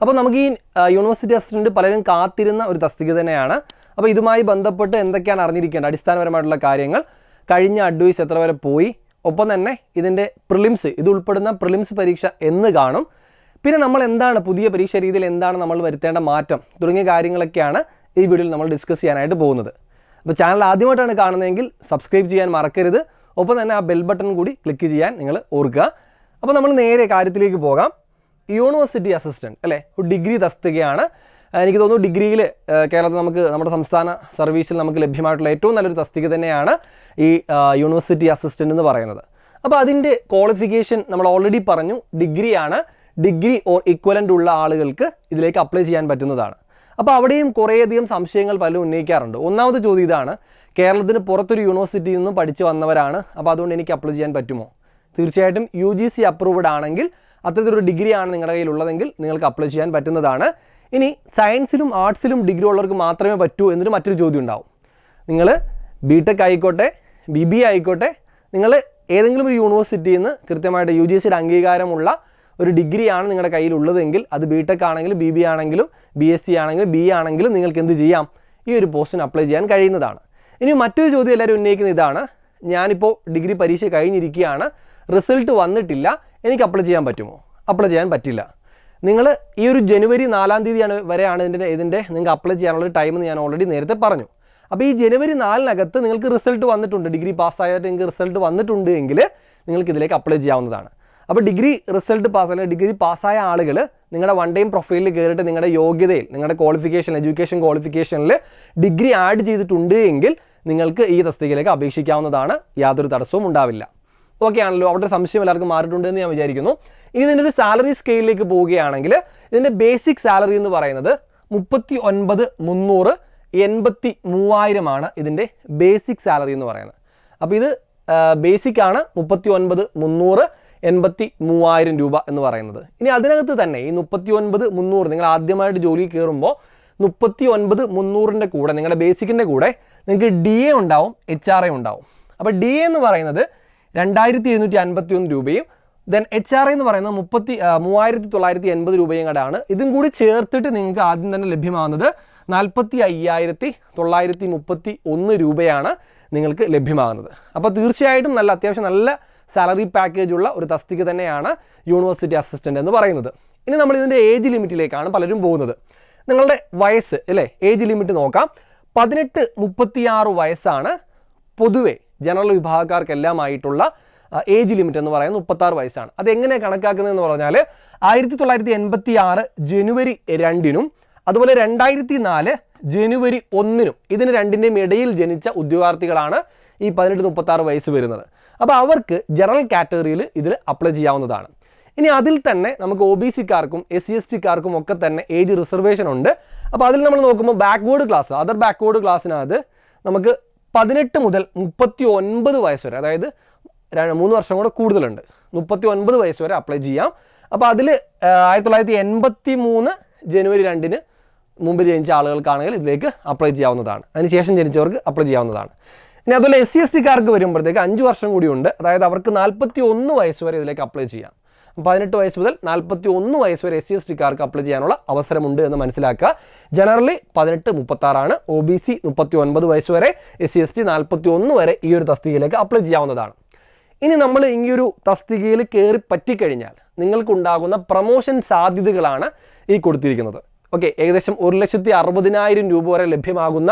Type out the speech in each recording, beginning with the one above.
അപ്പോൾ നമുക്ക് ഈ യൂണിവേഴ്സിറ്റി അസിസ്റ്റൻറ്റ് പലരും കാത്തിരുന്ന ഒരു തസ്തിക തന്നെയാണ്. അപ്പോൾ ഇതുമായി ബന്ധപ്പെട്ട് എന്തൊക്കെയാണ് അറിഞ്ഞിരിക്കേണ്ടത് അടിസ്ഥാനപരമായിട്ടുള്ള കാര്യങ്ങൾ, കഴിഞ്ഞ അഡ്വൈസ് എത്ര വരെ പോയി, ഒപ്പം തന്നെ ഇതിൻ്റെ പ്രിലിംസ്, ഇത് ഉൾപ്പെടുന്ന പ്രിലിംസ് പരീക്ഷ എന്ന് കാണും, പിന്നെ നമ്മൾ എന്താണ് പുതിയ പരീക്ഷ രീതിയിൽ എന്താണ് നമ്മൾ വരുത്തേണ്ട മാറ്റം തുടങ്ങിയ കാര്യങ്ങളൊക്കെയാണ് ഈ വീഡിയോയിൽ നമ്മൾ ഡിസ്കസ് ചെയ്യാനായിട്ട് പോകുന്നത്. അപ്പോൾ ചാനൽ ആദ്യമായിട്ടാണ് കാണുന്നതെങ്കിൽ സബ്സ്ക്രൈബ് ചെയ്യാൻ മറക്കരുത്, ഒപ്പം തന്നെ ആ ബെൽ ബട്ടൺ കൂടി ക്ലിക്ക് ചെയ്യാൻ നിങ്ങൾ ഓർക്കുക. അപ്പോൾ നമ്മൾ നേരെ കാര്യത്തിലേക്ക് പോകാം. യൂണിവേഴ്സിറ്റി അസിസ്റ്റൻറ്റ് അല്ലേ, ഒരു ഡിഗ്രി തസ്തികയാണ്. എനിക്ക് തോന്നുന്നു ഡിഗ്രിയിൽ കേരളത്തിൽ നമ്മുടെ സംസ്ഥാന സർവീസിൽ നമുക്ക് ലഭ്യമായിട്ടുള്ള ഏറ്റവും നല്ലൊരു തസ്തിക തന്നെയാണ് ഈ യൂണിവേഴ്സിറ്റി അസിസ്റ്റൻ്റ് എന്ന് പറയുന്നത്. അപ്പോൾ അതിൻ്റെ ക്വാളിഫിക്കേഷൻ നമ്മൾ ഓൾറെഡി പറഞ്ഞു, ഡിഗ്രിയാണ്. ഡിഗ്രി ഓർ ഇക്വലൻ്റ് ഉള്ള ആളുകൾക്ക് ഇതിലേക്ക് അപ്ലൈ ചെയ്യാൻ പറ്റുന്നതാണ്. അപ്പോൾ അവിടെയും കുറേയധികം സംശയങ്ങൾ പലരും ഉന്നയിക്കാറുണ്ട്. ഒന്നാമത്തെ ചോദ്യം ഇതാണ്, കേരളത്തിന് പുറത്തൊരു യൂണിവേഴ്സിറ്റിയിൽ നിന്നും പഠിച്ചു വന്നവരാണ്, അപ്പോൾ അതുകൊണ്ട് എനിക്ക് അപ്ലൈ ചെയ്യാൻ പറ്റുമോ? തീർച്ചയായിട്ടും UGC അപ്രൂവ്ഡ് ആണെങ്കിൽ, അത്തരത്തിലൊരു ഡിഗ്രിയാണ് നിങ്ങളുടെ കയ്യിലുള്ളതെങ്കിൽ നിങ്ങൾക്ക് അപ്ലൈ ചെയ്യാൻ പറ്റുന്നതാണ്. ഇനി സയൻസിലും ആർട്സിലും ഡിഗ്രി ഉള്ളവർക്ക് മാത്രമേ പറ്റൂ എന്നൊരു മറ്റൊരു ചോദ്യം ഉണ്ടാവും. നിങ്ങൾ BTech ആയിക്കോട്ടെ, BBA ആയിക്കോട്ടെ, നിങ്ങൾ ഏതെങ്കിലും ഒരു യൂണിവേഴ്സിറ്റിയിൽ നിന്ന് കൃത്യമായിട്ട് UGCയുടെ അംഗീകാരമുള്ള ഒരു ഡിഗ്രിയാണ് നിങ്ങളുടെ കയ്യിലുള്ളതെങ്കിൽ, അത് BTech ആണെങ്കിലും BBA ആണെങ്കിലും BSc ആണെങ്കിലും BA ആണെങ്കിലും നിങ്ങൾക്ക് എന്ത് ചെയ്യാം? ഈ ഒരു പോസ്റ്റിന് അപ്ലൈ ചെയ്യാൻ കഴിയുന്നതാണ്. ഇനി മറ്റൊരു ചോദ്യം എല്ലാവരും ഉന്നയിക്കുന്നത് ഇതാണ്, ഞാനിപ്പോൾ ഡിഗ്രി പരീക്ഷ കഴിഞ്ഞിരിക്കുകയാണ്, റിസൾട്ട് വന്നിട്ടില്ല, എനിക്ക് അപ്ലൈ ചെയ്യാൻ പറ്റുമോ? അപ്ലൈ ചെയ്യാൻ പറ്റില്ല. നിങ്ങൾ ഈ ഒരു ജനുവരി 4-ാം തീയതി വരെയാണ് ഇതിൻ്റെ നിങ്ങൾക്ക് അപ്ലൈ ചെയ്യാനുള്ള ടൈം എന്ന് ഞാൻ ഓൾറെഡി നേരത്തെ പറഞ്ഞു. അപ്പോൾ ഈ ജനുവരി 4-നകത്ത് നിങ്ങൾക്ക് റിസൾട്ട് വന്നിട്ടുണ്ട്, ഡിഗ്രി പാസ്സായിട്ട് നിങ്ങൾക്ക് റിസൾട്ട് വന്നിട്ടുണ്ട് എങ്കിൽ നിങ്ങൾക്ക് ഇതിലേക്ക് അപ്ലൈ ചെയ്യാവുന്നതാണ്. അപ്പോൾ ഡിഗ്രി റിസൾട്ട് അല്ലെങ്കിൽ ഡിഗ്രി പാസ്സായ ആളുകൾ നിങ്ങളുടെ വൺ ടൈം പ്രൊഫൈലിൽ കയറിയിട്ട് നിങ്ങളുടെ യോഗ്യതയിൽ, നിങ്ങളുടെ ക്വാളിഫിക്കേഷൻ, എഡ്യൂക്കേഷൻ ക്വാളിഫിക്കേഷനിൽ ഡിഗ്രി ആഡ് ചെയ്തിട്ടുണ്ട് എങ്കിൽ നിങ്ങൾക്ക് ഈ തസ്തികയിലേക്ക് അപേക്ഷിക്കാവുന്നതാണ്, യാതൊരു തടസ്സവും ഉണ്ടാവില്ല. ഓക്കെ ആണല്ലോ, അവിടെ സംശയം എല്ലാവർക്കും മാറിയിട്ടുണ്ട് എന്ന് ഞാൻ വിചാരിക്കുന്നു. ഇതിൻ്റെ ഒരു സാലറി സ്കെയിലിലേക്ക് പോവുകയാണെങ്കിൽ ഇതിൻ്റെ ബേസിക് സാലറി എന്ന് പറയുന്നത് 39,383,000 ഇതിൻ്റെ ബേസിക് സാലറി എന്ന് പറയുന്നത്. അപ്പോൾ ഇത് ബേസിക് ആണ്, 39,383,000 രൂപ എന്ന് പറയുന്നത്. ഇനി അതിനകത്ത് തന്നെ ഈ 39,300 നിങ്ങൾ ആദ്യമായിട്ട് ജോലി കയറുമ്പോൾ 39,300ൻ്റെ കൂടെ, നിങ്ങളുടെ ബേസിക്കിൻ്റെ കൂടെ നിങ്ങൾക്ക് DA ഉണ്ടാവും, HRA ഉണ്ടാവും. അപ്പോൾ DA എന്ന് പറയുന്നത് 2,751 രൂപയും ദെൻ HRA എന്ന് പറയുന്നത് 3,980 രൂപയും കൂടെയാണ്. ഇതും കൂടി ചേർത്തിട്ട് നിങ്ങൾക്ക് ആദ്യം തന്നെ ലഭ്യമാകുന്നത് 45,931 രൂപയാണ് നിങ്ങൾക്ക് ലഭ്യമാകുന്നത്. അപ്പോൾ തീർച്ചയായിട്ടും അത്യാവശ്യം നല്ല സാലറി പാക്കേജ് ഉള്ള ഒരു തസ്തിക തന്നെയാണ് യൂണിവേഴ്സിറ്റി അസിസ്റ്റൻ്റ് എന്ന് പറയുന്നത്. ഇനി നമ്മൾ ഇതിൻ്റെ ഏജ് ലിമിറ്റിലേക്കാണ് പലരും പോകുന്നത്. നിങ്ങളുടെ വയസ്സ് അല്ലേ, ഏജ് ലിമിറ്റ് നോക്കാം. 18-36 വയസ്സാണ് പൊതുവെ ജനറൽ വിഭാഗക്കാർക്കെല്ലാമായിട്ടുള്ള ഏജ് ലിമിറ്റ് എന്ന് പറയുന്നത് 36 വയസ്സാണ്. അതെങ്ങനെ കണക്കാക്കുന്നതെന്ന് പറഞ്ഞാൽ 1986 ജനുവരി 2-നും അതുപോലെ 2004 ജനുവരി 1-നും ഇതിന് രണ്ടിൻ്റെയും ഇടയിൽ ജനിച്ച ഉദ്യോഗാർത്ഥികളാണ് ഈ 18-36 വയസ്സ് വരുന്നത്. അപ്പോൾ അവർക്ക് ജനറൽ കാറ്റഗറിയിൽ ഇതിൽ അപ്ലൈ ചെയ്യാവുന്നതാണ്. ഇനി അതിൽ തന്നെ നമുക്ക് OBC-ക്കാർക്കും SC/ST-ക്കാർക്കും ഒക്കെ തന്നെ ഏജ് റിസർവേഷൻ ഉണ്ട്. അപ്പോൾ അതിൽ നമ്മൾ നോക്കുമ്പോൾ ബാക്ക്വേർഡ് ക്ലാസ്, അതർ ബാക്ക്വേർഡ് ക്ലാസ്സിനകത്ത് നമുക്ക് 18 മുതൽ 39 വയസ്സ് വരെ, അതായത് 3 വർഷം കൂടെ കൂടുതലുണ്ട്, 39 വയസ്സ് വരെ അപ്ലൈ ചെയ്യാം. അപ്പോൾ അതിൽ 1983 ജനുവരി 2-ന് മുമ്പ് ജനിച്ച ആളുകൾക്കാണെങ്കിൽ ഇതിലേക്ക് അപ്ലൈ ചെയ്യാവുന്നതാണ്, അതിനുശേഷം ജനിച്ചവർക്ക് അപ്ലൈ ചെയ്യാവുന്നതാണ്. ഇനി അതുപോലെ SC/ST-ക്കാർക്ക് വരുമ്പോഴത്തേക്ക് 5 വർഷം കൂടിയുണ്ട്, അതായത് അവർക്ക് 41 വയസ്സ് വരെ ഇതിലേക്ക് അപ്ലൈ ചെയ്യാം. 18 വയസ്സ് മുതൽ 41 വയസ്സ് വരെ SC/ST-ക്കാർക്ക് അപ്ലൈ ചെയ്യാനുള്ള അവസരമുണ്ട് എന്ന് മനസ്സിലാക്കുക. ജനറലി 18-36 OBC 39 വയസ്സ് വരെ, SC/ST 41 വരെ ഈ ഒരു തസ്തികയിലേക്ക് അപ്ലൈ ചെയ്യാവുന്നതാണ്. ഇനി നമ്മൾ ഈ ഒരു തസ്തികയിൽ കയറി പറ്റിക്കഴിഞ്ഞാൽ നിങ്ങൾക്കുണ്ടാകുന്ന പ്രൊമോഷൻ സാധ്യതകളാണ് ഈ കൊടുത്തിരിക്കുന്നത്. ഓക്കെ, ഏകദേശം 1,60,000 രൂപ വരെ ലഭ്യമാകുന്ന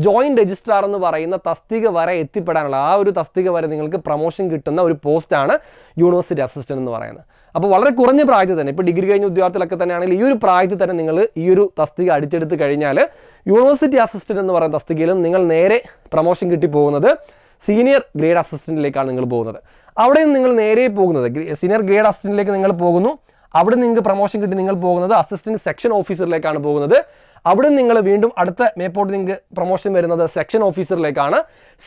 ജോയിൻറ്റ് രജിസ്ട്രാർ എന്ന് പറയുന്ന തസ്തിക വരെ എത്തിപ്പെടാനുള്ള ആ ഒരു തസ്തിക വരെ നിങ്ങൾക്ക് പ്രൊമോഷൻ കിട്ടുന്ന ഒരു പോസ്റ്റാണ് യൂണിവേഴ്സിറ്റി അസിസ്റ്റൻ്റ് എന്ന് പറയുന്നത്. അപ്പോൾ വളരെ കുറഞ്ഞ പ്രായത്തിൽ തന്നെ, ഇപ്പോൾ ഡിഗ്രി കഴിഞ്ഞ ഉദ്യോഗാർത്ഥികളൊക്കെ തന്നെയാണെങ്കിൽ ഈ ഒരു പ്രായത്തിൽ തന്നെ നിങ്ങൾ ഈ ഒരു തസ്തിക അടിച്ചെടുത്ത് കഴിഞ്ഞാൽ യൂണിവേഴ്സിറ്റി അസിസ്റ്റൻ്റ് എന്ന് പറയുന്ന തസ്തികയിലും നിങ്ങൾ നേരെ പ്രൊമോഷൻ കിട്ടിപ്പോകുന്നത് സീനിയർ ഗ്രേഡ് അസിസ്റ്റൻറ്റിലേക്കാണ് നിങ്ങൾ പോകുന്നത്. അവിടെ നിന്ന് നിങ്ങൾ നേരെ പോകുന്നത് സീനിയർ ഗ്രേഡ് അസിസ്റ്റൻറ്റിലേക്ക് നിങ്ങൾ പോകുന്നു. അവിടെ നിങ്ങൾക്ക് പ്രൊമോഷൻ കിട്ടി നിങ്ങൾ പോകുന്നത് അസിസ്റ്റൻറ്റ് സെക്ഷൻ ഓഫീസറിലേക്കാണ് പോകുന്നത്. അവിടെ നിങ്ങൾ വീണ്ടും അടുത്ത മേപ്പോട്ട് നിങ്ങൾക്ക് പ്രൊമോഷൻ വരുന്നത് സെക്ഷൻ ഓഫീസറിലേക്കാണ്.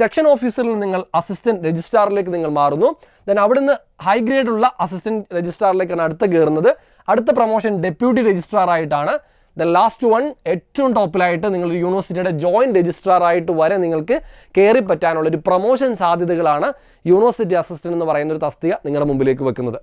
സെക്ഷൻ ഓഫീസറിൽ നിങ്ങൾ അസിസ്റ്റൻറ്റ് രജിസ്ട്രാറിലേക്ക് നിങ്ങൾ മാറുന്നു. ദെൻ അവിടുന്ന് ഹൈ ഗ്രേഡുള്ള അസിസ്റ്റൻറ്റ് രജിസ്ട്രാറിലേക്കാണ് അടുത്ത കയറുന്നത്. അടുത്ത പ്രൊമോഷൻ ഡെപ്യൂട്ടി രജിസ്ട്രാർ ആയിട്ടാണ്. ദ ലാസ്റ്റ് വൺ ഏറ്റവും ടോപ്പിലായിട്ട് നിങ്ങൾ യൂണിവേഴ്സിറ്റിയുടെ ജോയിൻറ്റ് രജിസ്ട്രാർ ആയിട്ട് വരെ നിങ്ങൾക്ക് കയറി പറ്റാനുള്ളൊരു പ്രൊമോഷൻ സാധ്യതകളാണ് യൂണിവേഴ്സിറ്റി അസിസ്റ്റൻ്റ് എന്ന് പറയുന്ന ഒരു തസ്തിക നിങ്ങളുടെ മുമ്പിലേക്ക് വെക്കുന്നത്.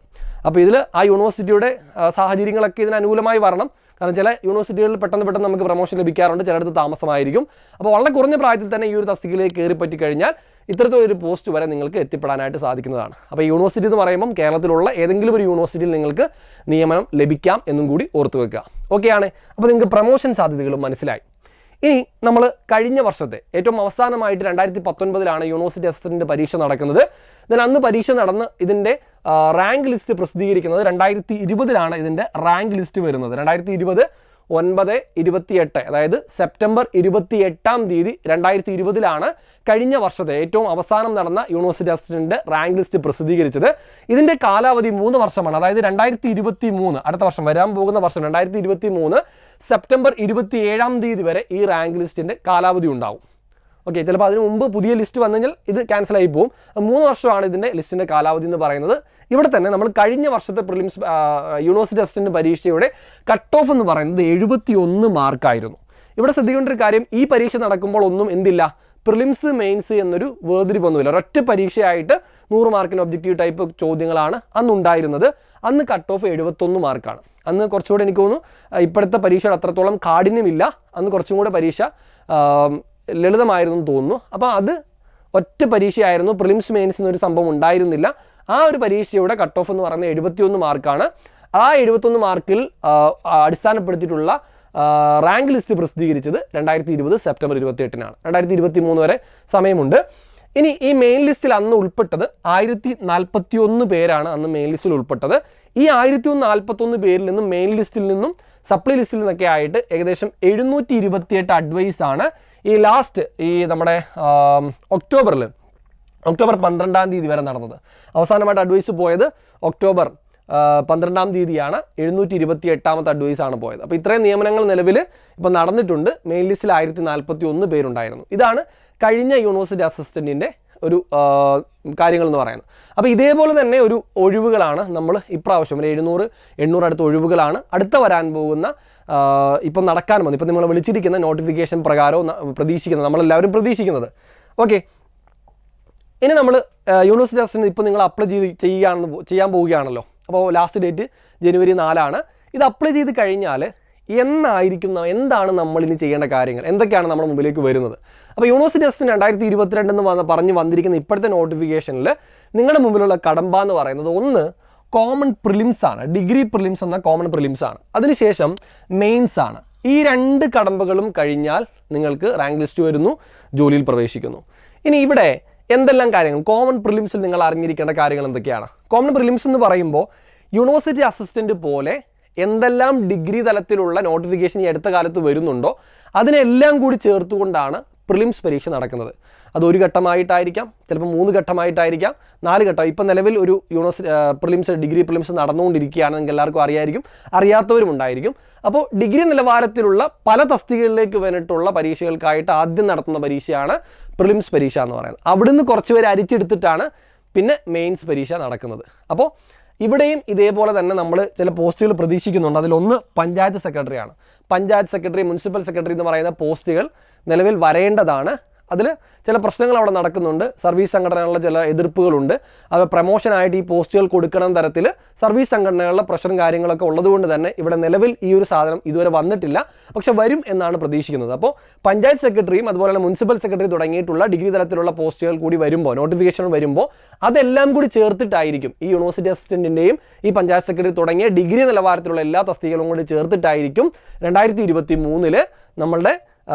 അപ്പോൾ ഇതിൽ ആ യൂണിവേഴ്സിറ്റിയുടെ സാഹചര്യങ്ങളൊക്കെ ഇതിന് അനുകൂലമായി വരണം. കാരണം ചില യൂണിവേഴ്സിറ്റികളിൽ പെട്ടെന്ന് നമുക്ക് പ്രൊമോഷൻ ലഭിക്കാറുണ്ട്, ചിലയിടത്ത് താമസമായിരിക്കും. അപ്പോൾ വളരെ കുറഞ്ഞ പ്രായത്തിൽ തന്നെ ഈ ഒരു തസ്തികയിലേക്ക് കയറി പറ്റി കഴിഞ്ഞാൽ ഇത്തരത്തിലൊരു പോസ്റ്റ് വരെ നിങ്ങൾക്ക് എത്തിപ്പെടാനായിട്ട് സാധിക്കുന്നതാണ്. അപ്പോൾ യൂണിവേഴ്സിറ്റി എന്ന് പറയുമ്പം കേരളത്തിലുള്ള ഏതെങ്കിലും ഒരു യൂണിവേഴ്സിറ്റിയിൽ നിങ്ങൾക്ക് നിയമനം ലഭിക്കാം എന്നും കൂടി ഓർത്തു വെക്കുക. ഓക്കെയാണ്. അപ്പോൾ നിങ്ങൾക്ക് പ്രൊമോഷൻ സാധ്യതകളും മനസ്സിലായി. ഇനി നമ്മൾ കഴിഞ്ഞ വർഷത്തെ ഏറ്റവും അവസാനമായിട്ട് 2019 യൂണിവേഴ്സിറ്റി അസിസ്റ്റന്റ് പരീക്ഷ നടക്കുന്നത്. അന്ന് പരീക്ഷ നടന്ന് ഇതിൻ്റെ റാങ്ക് ലിസ്റ്റ് പ്രസിദ്ധീകരിക്കുന്നത് 2020 ഇതിൻ്റെ റാങ്ക് ലിസ്റ്റ് വരുന്നത്. 2020 9/28, അതായത് സെപ്റ്റംബർ 28 2020 കഴിഞ്ഞ വർഷത്തെ ഏറ്റവും അവസാനം നടന്ന യൂണിവേഴ്സിറ്റി അസിസ്റ്റന്റ് റാങ്ക് ലിസ്റ്റ് പ്രസിദ്ധീകരിച്ചത്. ഇതിൻ്റെ കാലാവധി 3 വർഷമാണ്. അതായത് 2023 അടുത്ത വർഷം വരാൻ പോകുന്ന വർഷം 2023 സെപ്റ്റംബർ 27 വരെ ഈ റാങ്ക് ലിസ്റ്റിൻ്റെ കാലാവധി ഉണ്ടാവും. ഓക്കെ, ചിലപ്പോൾ അതിന് മുമ്പ് പുതിയ ലിസ്റ്റ് വന്നു കഴിഞ്ഞാൽ ഇത് ക്യാൻസൽ ആയി പോകും. 3 വർഷമാണ് ഇതിൻ്റെ ലിസ്റ്റിൻ്റെ കാലാവധി എന്ന് പറയുന്നത്. ഇവിടെ തന്നെ നമ്മൾ കഴിഞ്ഞ വർഷത്തെ പ്രിലിംസ് യൂണിവേഴ്സിറ്റി അസിസ്റ്റന്റ് പരീക്ഷയുടെ കട്ട് ഓഫ് എന്ന് പറയുന്നത് 71 മാർക്കായിരുന്നു. ഇവിടെ ശ്രദ്ധിക്കേണ്ട ഒരു കാര്യം, ഈ പരീക്ഷ നടക്കുമ്പോൾ ഒന്നും എന്തില്ല, പ്രിലിംസ് മെയിൻസ് എന്നൊരു വേർതിരിവൊന്നുമില്ല. ഒരൊറ്റ പരീക്ഷയായിട്ട് 100 മാർക്കിന് ഒബ്ജക്റ്റീവ് ടൈപ്പ് ചോദ്യങ്ങളാണ് അന്നുണ്ടായിരുന്നത്. അന്ന് കട്ട് ഓഫ് 71 മാർക്കാണ്. അന്ന് കുറച്ചുകൂടെ എനിക്ക് തോന്നുന്നു ഇപ്പോഴത്തെ പരീക്ഷയുടെ അത്രത്തോളം കാഠിന്യമില്ല. അന്ന് കുറച്ചും കൂടെ പരീക്ഷ ലളിതമായിരുന്നു തോന്നുന്നു. അപ്പോൾ അത് ഒറ്റ പരീക്ഷയായിരുന്നു, പ്രിലിംസ് മെയിൻസ് എന്നൊരു സംഭവം ഉണ്ടായിരുന്നില്ല. ആ ഒരു പരീക്ഷയുടെ കട്ട് ഓഫ് എന്ന് പറയുന്നത് 71 മാർക്കാണ്. ആ 71 മാർക്കിൽ അടിസ്ഥാനപ്പെടുത്തിയിട്ടുള്ള റാങ്ക് ലിസ്റ്റ് പ്രസിദ്ധീകരിച്ചത് 2020 സെപ്റ്റംബർ 28 2023 വരെ സമയമുണ്ട്. ഇനി ഈ മെയിൻ ലിസ്റ്റിൽ അന്ന് ഉൾപ്പെട്ടത് 1041 പേരാണ് അന്ന് മെയിൻ ലിസ്റ്റിൽ ഉൾപ്പെട്ടത്. ഈ 1041 പേരിൽ നിന്നും മെയിൻ ലിസ്റ്റിൽ നിന്നും സപ്ലി ലിസ്റ്റിൽ നിന്നൊക്കെ ആയിട്ട് ഏകദേശം 728 അഡ്വൈസ് ആണ് ഈ ലാസ്റ്റ് നമ്മുടെ ഒക്ടോബർ 12 വരെ നടന്നത്. അവസാനമായിട്ട് അഡ്വൈസ് പോയത് ഒക്ടോബർ 12 728ാമത്തെ അഡ്വൈസാണ് പോയത്. അപ്പോൾ ഇത്രയും നിയമനങ്ങൾ നിലവിൽ ഇപ്പോൾ നടന്നിട്ടുണ്ട്. മെയിൻ ലിസ്റ്റിൽ 1041 പേരുണ്ടായിരുന്നു. ഇതാണ് കഴിഞ്ഞ യൂണിവേഴ്സിറ്റി അസിസ്റ്റൻറ്റിൻ്റെ ഒരു കാര്യങ്ങൾ എന്ന് പറയുന്നത്. അപ്പോൾ ഇതേപോലെ തന്നെ ഒരു ഒഴിവുകളാണ് നമ്മൾ ഇപ്രാവശ്യം 700-800 അടുത്ത ഒഴിവുകളാണ് അടുത്ത വരാൻ പോകുന്ന ഇപ്പം നടക്കാൻ പോകുന്നത്. ഇപ്പം നമ്മൾ വിളിച്ചിരിക്കുന്ന നോട്ടിഫിക്കേഷൻ പ്രകാരവും പ്രതീക്ഷിക്കുന്നത്, നമ്മളെല്ലാവരും പ്രതീക്ഷിക്കുന്നത്. ഓക്കെ, ഇനി നമ്മൾ യൂണിവേഴ്സിറ്റി അസിസ്റ്റന്റ് ഇപ്പോൾ നിങ്ങൾ അപ്ലൈ ചെയ്യാൻ പോവുകയാണല്ലോ. അപ്പോൾ ലാസ്റ്റ് ഡേറ്റ് ജനുവരി 4. ഇത് അപ്ലൈ ചെയ്ത് കഴിഞ്ഞാൽ എന്താണ് നമ്മൾ ഇനി ചെയ്യേണ്ട കാര്യങ്ങൾ, എന്തൊക്കെയാണ് നമ്മുടെ മുമ്പിലേക്ക് വരുന്നത്? അപ്പോൾ യൂണിവേഴ്സിറ്റി അസിസ്റ്റന്റ് 2022 എന്ന് പറഞ്ഞു വന്നിരിക്കുന്ന ഇപ്പോഴത്തെ നോട്ടിഫിക്കേഷനിൽ നിങ്ങളുടെ മുമ്പിലുള്ള കടമ്പ എന്ന് പറയുന്നത് ഒന്ന് കോമൺ പ്രിലിംസ് ആണ്. ഡിഗ്രി പ്രിലിംസ് എന്ന കോമൺ പ്രിലിംസ് ആണ്. അതിനുശേഷം മെയിൻസ് ആണ്. ഈ 2 കടമ്പകളും കഴിഞ്ഞാൽ നിങ്ങൾക്ക് റാങ്ക് ലിസ്റ്റ് വരുന്നു, ജോലിയിൽ പ്രവേശിക്കുന്നു. ഇനി ഇവിടെ എന്തെല്ലാം കാര്യങ്ങൾ കോമൺ പ്രിലിംസിൽ നിങ്ങൾ അറിഞ്ഞിരിക്കേണ്ട കാര്യങ്ങൾ എന്തൊക്കെയാണ്? കോമൺ പ്രിലിംസ് എന്ന് പറയുമ്പോൾ യൂണിവേഴ്സിറ്റി അസിസ്റ്റന്റ് പോലെ എന്തെല്ലാം ഡിഗ്രി തലത്തിലുള്ള നോട്ടിഫിക്കേഷൻ ഈ അടുത്ത കാലത്ത് വരുന്നുണ്ടോ അതിനെല്ലാം കൂടി ചേർത്തുകൊണ്ടാണ് പ്രിലിംസ് പരീക്ഷ നടക്കുന്നത്. അത് 1 ഘട്ടമായിട്ടായിരിക്കാം, ചിലപ്പോൾ 3 ഘട്ടമായിട്ടായിരിക്കാം, 4 ഘട്ടം. ഇപ്പം നിലവിൽ ഒരു യൂണിവേഴ്സിറ്റി ഡിഗ്രി പ്രിലിംസ് നടന്നുകൊണ്ടിരിക്കുകയാണ്. നിങ്ങൾക്ക് എല്ലാവർക്കും അറിയായിരിക്കും, അറിയാത്തവരും ഉണ്ടായിരിക്കും. അപ്പോൾ ഡിഗ്രി നിലവാരത്തിലുള്ള പല തസ്തികകളിലേക്ക് വന്നിട്ടുള്ള പരീക്ഷകൾക്കായിട്ട് ആദ്യം നടത്തുന്ന പരീക്ഷയാണ് പ്രിലിംസ് പരീക്ഷ എന്ന് പറയുന്നത്. അവിടുന്ന് കുറച്ച് പേര് അരിച്ചെടുത്തിട്ടാണ് പിന്നെ മെയിൻസ് പരീക്ഷ നടക്കുന്നത്. അപ്പോൾ ഇവിടെയും ഇതേപോലെ തന്നെ നമ്മൾ ചില പോസ്റ്റുകൾ പ്രതീക്ഷിക്കുന്നുണ്ട്. അതിലൊന്ന് പഞ്ചായത്ത് സെക്രട്ടറിയാണ്. പഞ്ചായത്ത് സെക്രട്ടറി, മുനിസിപ്പൽ സെക്രട്ടറി എന്ന് പറയുന്ന പോസ്റ്റുകൾ നിലവിൽ വരേണ്ടതാണ്. അതിൽ ചില പ്രശ്നങ്ങൾ അവിടെ നടക്കുന്നുണ്ട്. സർവീസ് സംഘടനകളുടെ ചില എതിർപ്പുകളുണ്ട്. അത് പ്രമോഷനായിട്ട് ഈ പോസ്റ്റുകൾ കൊടുക്കണം തരത്തിൽ സർവീസ് സംഘടനകളുടെ പ്രഷറും കാര്യങ്ങളൊക്കെ ഉള്ളതുകൊണ്ട് തന്നെ ഇവിടെ നിലവിൽ ഈ ഒരു സാധനം ഇതുവരെ വന്നിട്ടില്ല. പക്ഷെ വരും എന്നാണ് പ്രതീക്ഷിക്കുന്നത്. അപ്പോൾ പഞ്ചായത്ത് സെക്രട്ടറിയും അതുപോലെ തന്നെ മുനിസിപ്പൽ സെക്രട്ടറി തുടങ്ങിയിട്ടുള്ള ഡിഗ്രി തലത്തിലുള്ള പോസ്റ്റുകൾ കൂടി വരുമ്പോൾ, നോട്ടിഫിക്കേഷൻ വരുമ്പോൾ അതെല്ലാം കൂടി ചേർത്തിട്ടായിരിക്കും ഈ യൂണിവേഴ്സിറ്റി അസിസ്റ്റൻറ്റിൻ്റെയും ഈ പഞ്ചായത്ത് സെക്രട്ടറി തുടങ്ങിയ ഡിഗ്രി നിലവാരത്തിലുള്ള എല്ലാ തസ്തികകളും കൂടി ചേർത്തിട്ടായിരിക്കും 2023 നമ്മളുടെ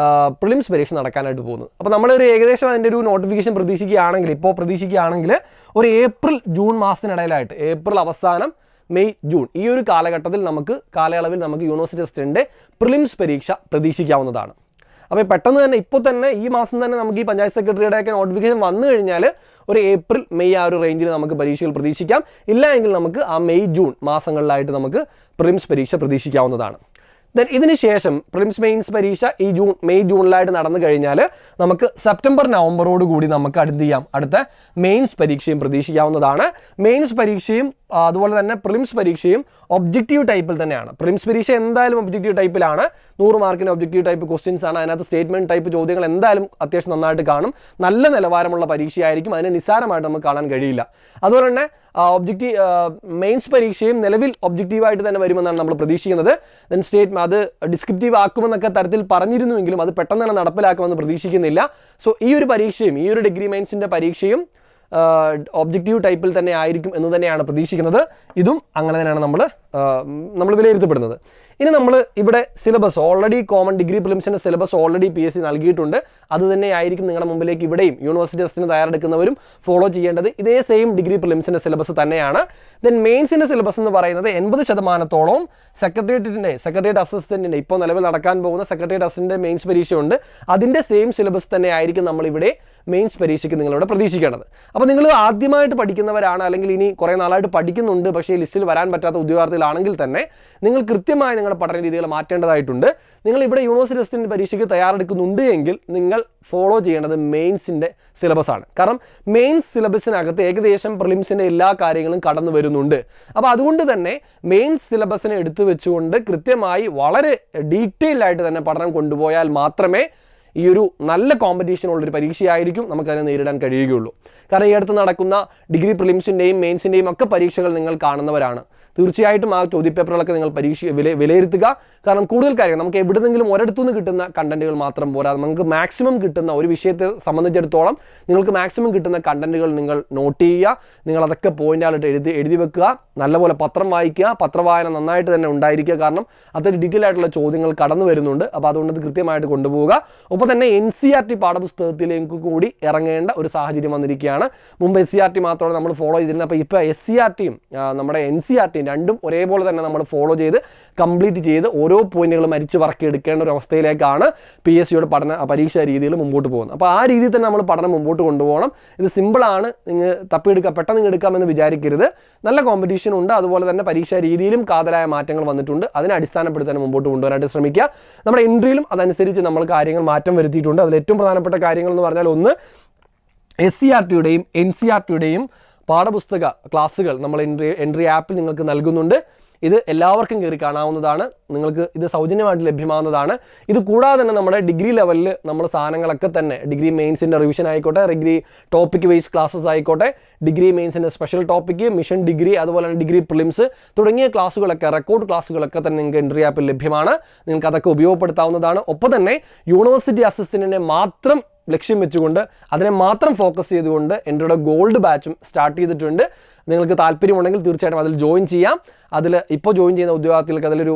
പ്രിലിംസ് പരീക്ഷ നടക്കാനായിട്ട് പോകുന്നത്. അപ്പോൾ നമ്മളൊരു ഏകദേശം അതിൻ്റെ ഒരു നോട്ടിഫിക്കേഷൻ പ്രതീക്ഷിക്കുകയാണെങ്കിൽ ഒരു ഏപ്രിൽ-ജൂൺ മാസത്തിനിടയിലായിട്ട്, ഏപ്രിൽ അവസാനം മെയ്-ജൂൺ ഈ ഒരു കാലയളവിൽ നമുക്ക് യൂണിവേഴ്സിറ്റി അസിസ്റ്റൻ്റിൻ്റെ പ്രിലിംസ് പരീക്ഷ പ്രതീക്ഷിക്കാവുന്നതാണ്. അപ്പോൾ പെട്ടെന്ന് തന്നെ ഇപ്പോൾ തന്നെ ഈ മാസം തന്നെ നമുക്ക് ഈ പഞ്ചായത്ത് സെക്രട്ടറിയുടെയൊക്കെ നോട്ടിഫിക്കേഷൻ വന്നു കഴിഞ്ഞാൽ ഒരു ഏപ്രിൽ-മെയ് ആ ഒരു റേഞ്ചിൽ നമുക്ക് പരീക്ഷകൾ പ്രതീക്ഷിക്കാം. ഇല്ല എങ്കിൽ നമുക്ക് ആ മെയ്-ജൂൺ മാസങ്ങളിലായിട്ട് നമുക്ക് പ്രിലിംസ് പരീക്ഷ പ്രതീക്ഷിക്കാവുന്നതാണ്. ദെൻ ഇതിന് ശേഷം പ്രിലിംസ് മെയിൻസ് പരീക്ഷ ഈ മെയ്-ജൂണിലായിട്ട് നടന്നു കഴിഞ്ഞാൽ നമുക്ക് സെപ്റ്റംബർ-നവംബറോട് കൂടി നമുക്ക് അടുത്ത മെയിൻസ് പരീക്ഷയും പ്രതീക്ഷിക്കാവുന്നതാണ്. മെയിൻസ് പരീക്ഷയും അതുപോലെ തന്നെ പ്രിലിംസ് പരീക്ഷയും ഒബ്ജക്റ്റീവ് ടൈപ്പിൽ തന്നെയാണ്. പ്രിലിംസ് പരീക്ഷ എന്തായാലും ഒബ്ജക്റ്റീവ് ടൈപ്പിലാണ്. 100 മാർക്കിൻ്റെ ഒബ്ജക്റ്റീവ് ടൈപ്പ് ക്വസ്റ്റ്യൻസ് ആണ്. അതിനകത്ത് സ്റ്റേറ്റ്മെൻറ്റ് ടൈപ്പ് ചോദ്യങ്ങൾ എന്തായാലും അത്യാവശ്യം നന്നായിട്ട് കാണും. നല്ല നിലവാരമുള്ള പരീക്ഷയായിരിക്കും. അതിനെ നിസ്സാരമായിട്ട് നമുക്ക് കാണാൻ കഴിയില്ല. അതുപോലെ തന്നെ മെയിൻസ് പരീക്ഷയും നിലവിൽ ഒബ്ജക്റ്റീവായിട്ട് തന്നെ വരുമെന്നാണ് നമ്മൾ പ്രതീക്ഷിക്കുന്നത്. ദെൻ അത് ഡിസ്ക്രിപ്റ്റീവ് ആക്കുമെന്നൊക്കെ തരത്തിൽ പറഞ്ഞിരുന്നുവെങ്കിലും അത് പെട്ടെന്ന് തന്നെ നടപ്പിലാക്കുമെന്ന് പ്രതീക്ഷിക്കുന്നില്ല. സോ ഈ ഒരു പരീക്ഷയും ഈ ഒരു ഡിഗ്രി മെയിൻസിൻ്റെ പരീക്ഷയും ഒബ്ജക്റ്റീവ് ടൈപ്പിൽ തന്നെ ആയിരിക്കും എന്ന് തന്നെയാണ് പ്രതീക്ഷിക്കുന്നത്. ഇതും അങ്ങനെ തന്നെയാണ് നമ്മൾ വിലയിരുത്തപ്പെടുന്നത്. ഇനി നമ്മൾ ഇവിടെ സിലബസ് ഓൾറെഡി കോമൺ ഡിഗ്രി പ്രിലിംസിൻ്റെ സിലബസ് ഓൾറെഡി PSC നൽകിയിട്ടുണ്ട്. അത് തന്നെയായിരിക്കും നിങ്ങളുടെ മുമ്പിലേക്ക് ഇവിടെയും യൂണിവേഴ്സിറ്റി ടെസ്റ്റിന് തയ്യാറെടുക്കുന്നവരും ഫോളോ ചെയ്യേണ്ടത്. ഇതേ സെയിം ഡിഗ്രി പ്രിലിംസിൻ്റെ സിലബസ് തന്നെയാണ്. ദെൻ മെയിൻസിൻ്റെ സിലബസ് എന്ന് പറയുന്നത് 80% സെക്രട്ടേറിയറ്റ് അസിസ്റ്റൻറ്റിൻ്റെ ഇപ്പോൾ നിലവിൽ നടക്കാൻ പോകുന്ന സെക്രട്ടേറിയറ്റ് അസിസ്റ്റൻ്റ് മെയിൻസ് പരീക്ഷയുണ്ട്. അതിൻ്റെ സെയിം സിലബസ് തന്നെ ആയിരിക്കും നമ്മളിവിടെ മെയിൻസ് പരീക്ഷയ്ക്ക് നിങ്ങളിവിടെ പ്രതീക്ഷിക്കേണ്ടത്. അപ്പോൾ നിങ്ങൾ ആദ്യമായിട്ട് പഠിക്കുന്നവരാണ്, അല്ലെങ്കിൽ ഇനി കുറേ നാളായിട്ട് പഠിക്കുന്നുണ്ട് പക്ഷേ ലിസ്റ്റിൽ വരാൻ പറ്റാത്ത ഉദ്യോഗാർത്ഥികളാണെങ്കിൽ തന്നെ നിങ്ങൾ കൃത്യമായി നിങ്ങളുടെ പഠന രീതികൾ മാറ്റേണ്ടതായിട്ടുണ്ട്. നിങ്ങൾ ഇവിടെ യൂണിവേഴ്സിറ്റി ടെസ്റ്റിൻ്റെ പരീക്ഷയ്ക്ക് തയ്യാറെടുക്കുന്നുണ്ട് എങ്കിൽ നിങ്ങൾ ഫോളോ ചെയ്യേണ്ടത് മെയിൻസിൻ്റെ സിലബസ് ആണ്. കാരണം മെയിൻസ് സിലബസിനകത്ത് ഏകദേശം പ്രിലിംസിൻ്റെ എല്ലാ കാര്യങ്ങളും കടന്നു വരുന്നുണ്ട്. അപ്പോൾ അതുകൊണ്ട് തന്നെ മെയിൻസ് സിലബസിനെ എടുത്തു വെച്ചുകൊണ്ട് കൃത്യമായി വളരെ ഡീറ്റെയിൽഡ് ആയിട്ട് തന്നെ പഠനം കൊണ്ടുപോയാൽ മാത്രമേ ഈ ഒരു നല്ല കോമ്പറ്റീഷൻ ഉള്ളൊരു പരീക്ഷയായിരിക്കും നമുക്കതിനെ നേരിടാൻ കഴിയുകയുള്ളൂ. കാരണം ഈ അടുത്ത് നടക്കുന്ന ഡിഗ്രി പ്രിലിംസിൻ്റെയും മെയിൻസിൻ്റെയും ഒക്കെ പരീക്ഷകൾ നിങ്ങൾ കാണുന്നവരാണ്. തീർച്ചയായിട്ടും ആ ചോദ്യപേപ്പറുകളൊക്കെ നിങ്ങൾ വിലയിരുത്തുക. കാരണം കൂടുതൽ കാര്യങ്ങൾ നമുക്ക് എവിടെന്നെങ്കിലും ഒരിടത്തുനിന്ന് കിട്ടുന്ന കണ്ടന്റുകൾ മാത്രം പോരാ, നമുക്ക് മാക്സിമം കിട്ടുന്ന ഒരു വിഷയത്തെ സംബന്ധിച്ചിടത്തോളം നിങ്ങൾക്ക് മാക്സിമം കിട്ടുന്ന കണ്ടന്റുകൾ നിങ്ങൾ നോട്ട് ചെയ്യുക. നിങ്ങളതൊക്കെ പോയിൻ്റായിട്ട് എഴുതി വെക്കുക. നല്ലപോലെ പത്രം വായിക്കുക. പത്രവായന നന്നായിട്ട് തന്നെ ഉണ്ടായിരിക്കുക. കാരണം അതൊരു ഡീറ്റെയിൽ ആയിട്ടുള്ള ചോദ്യങ്ങൾ കടന്നു വരുന്നുണ്ട്. അപ്പോൾ അതുകൊണ്ട് അത് കൃത്യമായിട്ട് കൊണ്ടുപോവുക. ഒപ്പം തന്നെ NCERT പാഠപുസ്തകത്തിലേക്ക് കൂടി ഇറങ്ങേണ്ട ഒരു സാഹചര്യം വന്നിരിക്കുകയാണ്. മുമ്പ് SCERT മാത്രമാണ് നമ്മൾ ഫോളോ ചെയ്തിരുന്നത്. അപ്പോൾ ഇപ്പോൾ SCERTയും നമ്മുടെ NCERTയും രണ്ടും ഒരേപോലെ തന്നെ നമ്മൾ ഫോളോ ചെയ്ത് കംപ്ലീറ്റ് ചെയ്ത് ഓരോ പോയിന്റുകളും മരിച്ച് പറക്കി എടുക്കേണ്ട ഒരു അവസ്ഥയിലേക്കാണ് PSCയുടെ പരീക്ഷാ രീതികൾ മുമ്പോട്ട് പോകുന്നത്. അപ്പോൾ ആ രീതിയിൽ തന്നെ നമ്മൾ പഠനം മുമ്പോട്ട് കൊണ്ടുപോകണം. ഇത് സിമ്പിളാണ്, നിങ്ങൾ തപ്പിയെടുക്കുക പെട്ടെന്ന് എടുക്കാമെന്ന് വിചാരിക്കരുത്. നല്ല കോമ്പറ്റീഷൻ ഉണ്ട്. അതുപോലെ തന്നെ പരീക്ഷാ രീതിയിലും കാതലായ മാറ്റങ്ങൾ വന്നിട്ടുണ്ട്. അതിനെ അടിസ്ഥാനപ്പെടുത്തി തന്നെ മുമ്പോട്ട് കൊണ്ടുവരാനായിട്ട് ശ്രമിക്കുക. നമ്മുടെ എൻട്രിയിലും അതനുസരിച്ച് നമ്മൾ കാര്യങ്ങൾ മാറ്റം വരുത്തിയിട്ടുണ്ട്. അതിൽ ഏറ്റവും പ്രധാനപ്പെട്ട കാര്യങ്ങൾ എന്ന് പറഞ്ഞാൽ ഒന്ന് SCERTയുടെയും NCERTയുടെയും പാഠപുസ്തക ക്ലാസ്സുകൾ നമ്മൾ എൻട്രി ആപ്പിൽ നിങ്ങൾക്ക് നൽകുന്നുണ്ട്. ഇത് എല്ലാവർക്കും കയറി കാണാവുന്നതാണ്. നിങ്ങൾക്ക് ഇത് സൗജന്യമായിട്ട് ലഭ്യമാവുന്നതാണ്. ഇത് കൂടാതെ തന്നെ നമ്മുടെ ഡിഗ്രി ലെവലിൽ നമ്മൾ സാധനങ്ങളൊക്കെ തന്നെ ഡിഗ്രി മെയിൻസിൻ്റെ റിവിഷൻ ആയിക്കോട്ടെ, ഡിഗ്രി ടോപ്പിക് വൈസ് ക്ലാസ്സസ് ആയിക്കോട്ടെ, ഡിഗ്രി മെയിൻസിൻ്റെ സ്പെഷ്യൽ ടോപ്പിക്ക്, മിഷൻ ഡിഗ്രി, അതുപോലെ തന്നെ ഡിഗ്രി പ്രിലിംസ് തുടങ്ങിയ ക്ലാസ്സുകളൊക്കെ റെക്കോർഡ് ക്ലാസ്സുകളൊക്കെ തന്നെ നിങ്ങൾക്ക് എൻട്രി ആപ്പിൽ ലഭ്യമാണ്. നിങ്ങൾക്ക് അതൊക്കെ ഉപയോഗപ്പെടുത്താവുന്നതാണ്. ഒപ്പം തന്നെ യൂണിവേഴ്സിറ്റി അസിസ്റ്റൻറ്റിനെ മാത്രം ലക്ഷ്യം വെച്ചുകൊണ്ട് അതിനെ മാത്രം ഫോക്കസ് ചെയ്തുകൊണ്ട് എൻ്റെ ഗോൾഡ് ബാച്ചും സ്റ്റാർട്ട് ചെയ്തിട്ടുണ്ട്. നിങ്ങൾക്ക് താല്പര്യമുണ്ടെങ്കിൽ തീർച്ചയായിട്ടും അതിൽ ജോയിൻ ചെയ്യാം. അതിൽ ഇപ്പോൾ ജോയിൻ ചെയ്യുന്ന ഉദ്യോഗാർത്ഥികൾക്ക് അതിലൊരു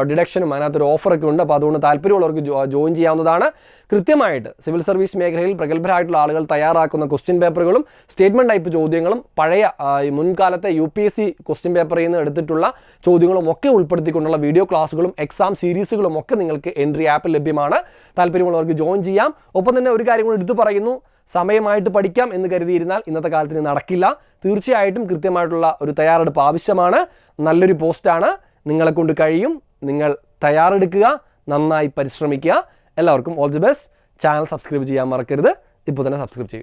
ഡിഡക്ഷനും അതിനകത്തൊരു ഓഫറൊക്കെ ഉണ്ട്. അപ്പോൾ അതുകൊണ്ട് താല്പര്യമുള്ളവർക്ക് ജോയിൻ ചെയ്യാവുന്നതാണ്. കൃത്യമായിട്ട് സിവിൽ സർവീസ് മേഖലയിൽ പ്രഗത്ഭരായിട്ടുള്ള ആളുകൾ തയ്യാറാക്കുന്ന ക്വസ്റ്റ്യൻ പേപ്പറുകളും സ്റ്റേറ്റ്മെൻറ്റ് ടൈപ്പ് ചോദ്യങ്ങളും പഴയ മുൻകാലത്തെ UPSC ക്വസ്റ്റ്യൻ പേപ്പറിൽ നിന്ന് എടുത്തിട്ടുള്ള ചോദ്യങ്ങളും ഒക്കെ ഉൾപ്പെടുത്തിക്കൊണ്ടുള്ള വീഡിയോ ക്ലാസ്സുകളും എക്സാം സീരീസുകളും ഒക്കെ നിങ്ങൾക്ക് എൻട്രി ആപ്പിൽ ലഭ്യമാണ്. താല്പര്യമുള്ളവർക്ക് ജോയിൻ ചെയ്യാം. ഒപ്പം തന്നെ ഒരു കാര്യം കൂടി എടുത്തു പറയുന്നു, സമയമായിട്ട് പഠിക്കാം എന്ന് കരുതിയിരുന്നാൽ ഇന്നത്തെ കാലത്തിന് നടക്കില്ല. തീർച്ചയായിട്ടും കൃത്യമായിട്ടുള്ള ഒരു തയ്യാറെടുപ്പ് ആവശ്യമാണ്. നല്ലൊരു പോസ്റ്റാണ്, നിങ്ങളെ കൊണ്ട് കഴിയും. നിങ്ങൾ തയ്യാറെടുക്കുക, നന്നായി പരിശ്രമിക്കുക. എല്ലാവർക്കും all the best. Channel subscribe ചെയ്യാൻ മറക്കരുത്. ഇപ്പോൾ തന്നെ സബ്സ്ക്രൈബ് ചെയ്യൂ.